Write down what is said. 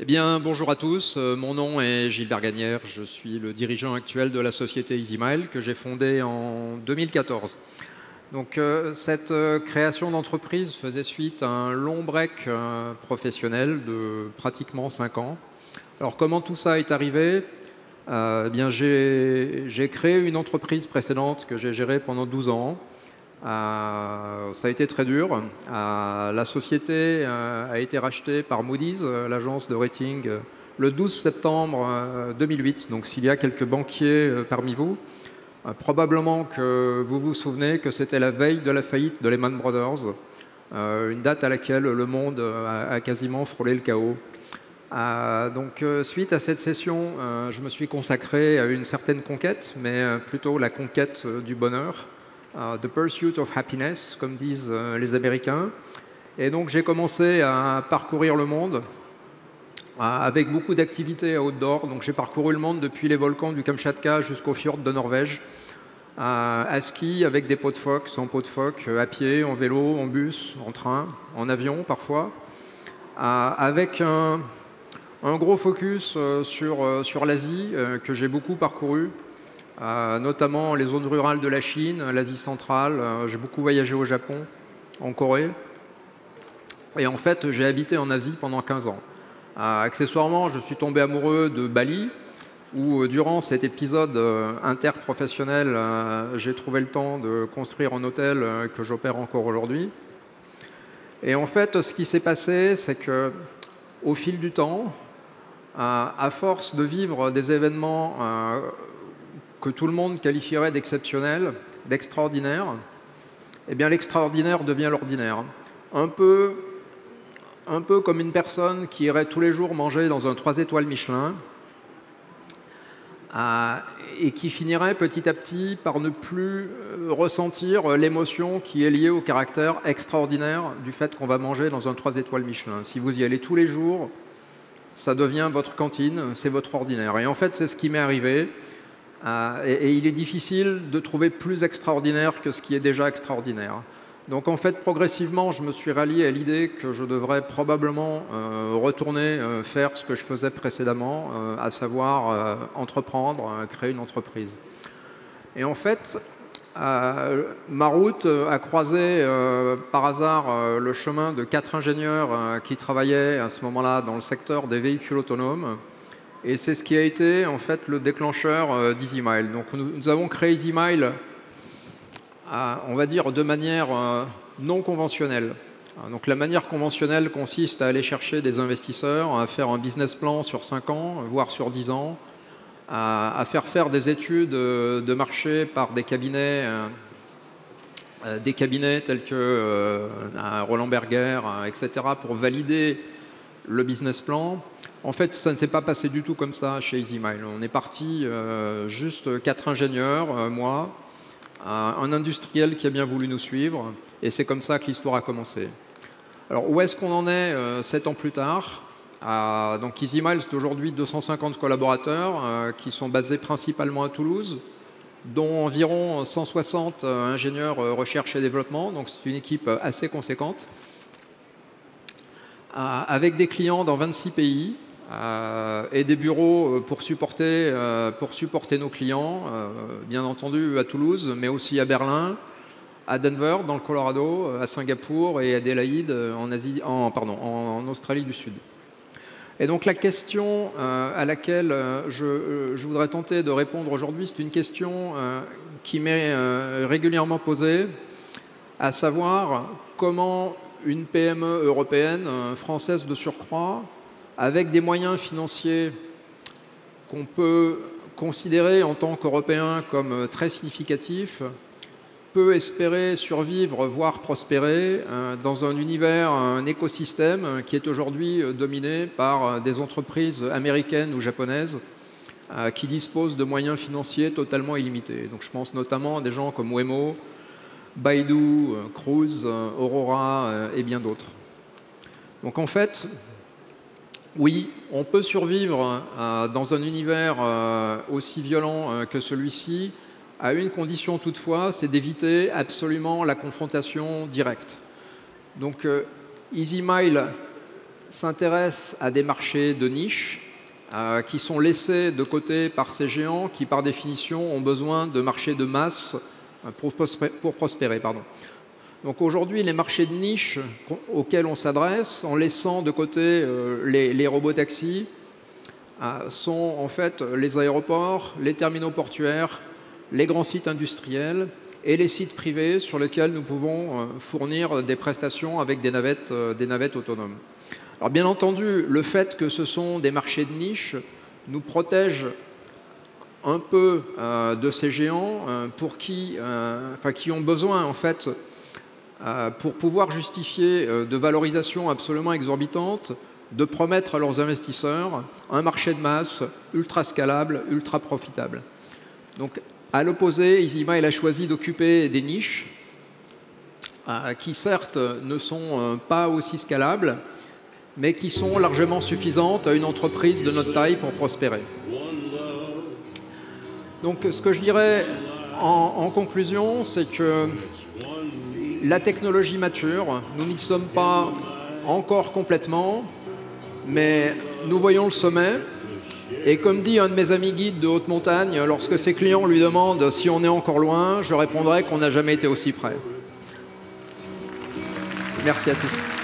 Eh bien, bonjour à tous. Mon nom est Gilbert Gagnère. Je suis le dirigeant actuel de la société EasyMile que j'ai fondée en 2014. Donc, cette création d'entreprise faisait suite à un long break professionnel de pratiquement 5 ans. Alors, comment tout ça est arrivé? Eh bien, j'ai créé une entreprise précédente que j'ai gérée pendant 12 ans. Ça a été très dur. La société a été rachetée par Moody's, l'agence de rating, le 12 septembre 2008. Donc s'il y a quelques banquiers parmi vous, probablement que vous vous souvenez que c'était la veille de la faillite de Lehman Brothers, une date à laquelle le monde a quasiment frôlé le chaos. Donc suite à cette session, je me suis consacré à une certaine conquête, mais plutôt la conquête du bonheur. The pursuit of happiness, comme disent les Américains. Et donc j'ai commencé à parcourir le monde avec beaucoup d'activités outdoor. Donc j'ai parcouru le monde depuis les volcans du Kamchatka jusqu'aux fjords de Norvège, à ski avec des pots de phoque, sans pots de phoque, à pied, en vélo, en bus, en train, en avion parfois, avec un gros focus sur l'Asie que j'ai beaucoup parcouru. Notamment les zones rurales de la Chine, l'Asie centrale. J'ai beaucoup voyagé au Japon, en Corée. Et en fait, j'ai habité en Asie pendant 15 ans. Accessoirement, je suis tombé amoureux de Bali, où durant cet épisode interprofessionnel, j'ai trouvé le temps de construire un hôtel que j'opère encore aujourd'hui. Et en fait, ce qui s'est passé, c'est que, au fil du temps, à force de vivre des événements que tout le monde qualifierait d'exceptionnel, d'extraordinaire, eh bien l'extraordinaire devient l'ordinaire. Un peu comme une personne qui irait tous les jours manger dans un 3 étoiles Michelin et qui finirait petit à petit par ne plus ressentir l'émotion qui est liée au caractère extraordinaire du fait qu'on va manger dans un 3 étoiles Michelin. Si vous y allez tous les jours, ça devient votre cantine, c'est votre ordinaire. Et en fait, c'est ce qui m'est arrivé. Et il est difficile de trouver plus extraordinaire que ce qui est déjà extraordinaire. Donc en fait, progressivement, je me suis rallié à l'idée que je devrais probablement retourner faire ce que je faisais précédemment, à savoir entreprendre, créer une entreprise. Et en fait, ma route a croisé par hasard le chemin de 4 ingénieurs qui travaillaient à ce moment-là dans le secteur des véhicules autonomes. Et c'est ce qui a été en fait le déclencheur d'EasyMile. Donc nous avons créé EasyMile, on va dire, de manière non conventionnelle. Donc la manière conventionnelle consiste à aller chercher des investisseurs, à faire un business plan sur 5 ans, voire sur 10 ans, à faire des études de marché par des cabinets tels que Roland Berger, etc., pour valider le business plan. En fait, ça ne s'est pas passé du tout comme ça chez EasyMile. On est parti juste 4 ingénieurs, moi, un industriel qui a bien voulu nous suivre, et c'est comme ça que l'histoire a commencé. Alors, où est-ce qu'on en est 7 ans plus tard? Donc, EasyMile, c'est aujourd'hui 250 collaborateurs qui sont basés principalement à Toulouse, dont environ 160 ingénieurs recherche et développement, donc c'est une équipe assez conséquente, avec des clients dans 26 pays, et des bureaux pour supporter nos clients, bien entendu à Toulouse, mais aussi à Berlin, à Denver, dans le Colorado, à Singapour et à Adélaïde, en Australie du Sud. Et donc la question à laquelle je voudrais tenter de répondre aujourd'hui, c'est une question qui m'est régulièrement posée, à savoir comment une PME européenne, française de surcroît, avec des moyens financiers qu'on peut considérer en tant qu'Européens comme très significatifs, peut espérer survivre, voire prospérer dans un univers, un écosystème qui est aujourd'hui dominé par des entreprises américaines ou japonaises qui disposent de moyens financiers totalement illimités. Donc je pense notamment à des gens comme Waymo, Baidu, Cruise, Aurora et bien d'autres. Donc en fait, oui, on peut survivre dans un univers aussi violent que celui-ci, à une condition toutefois, c'est d'éviter absolument la confrontation directe. Donc EasyMile, s'intéresse à des marchés de niche qui sont laissés de côté par ces géants qui, par définition, ont besoin de marchés de masse pour prospérer. Donc aujourd'hui, les marchés de niche auxquels on s'adresse, en laissant de côté les robotaxis, sont en fait les aéroports, les terminaux portuaires, les grands sites industriels et les sites privés sur lesquels nous pouvons fournir des prestations avec des navettes autonomes. Alors bien entendu, le fait que ce sont des marchés de niche nous protège un peu de ces géants qui ont besoin, en fait, pour pouvoir justifier de valorisation absolument exorbitante, de promettre à leurs investisseurs un marché de masse ultra scalable, ultra profitable. Donc, à l'opposé, EasyMile a choisi d'occuper des niches qui, certes, ne sont pas aussi scalables, mais qui sont largement suffisantes à une entreprise de notre taille pour prospérer. Donc, ce que je dirais en conclusion, c'est que la technologie mature, nous n'y sommes pas encore complètement, mais nous voyons le sommet. Et comme dit un de mes amis guides de haute montagne, lorsque ses clients lui demandent si on est encore loin, je répondrai qu'on n'a jamais été aussi près. Merci à tous.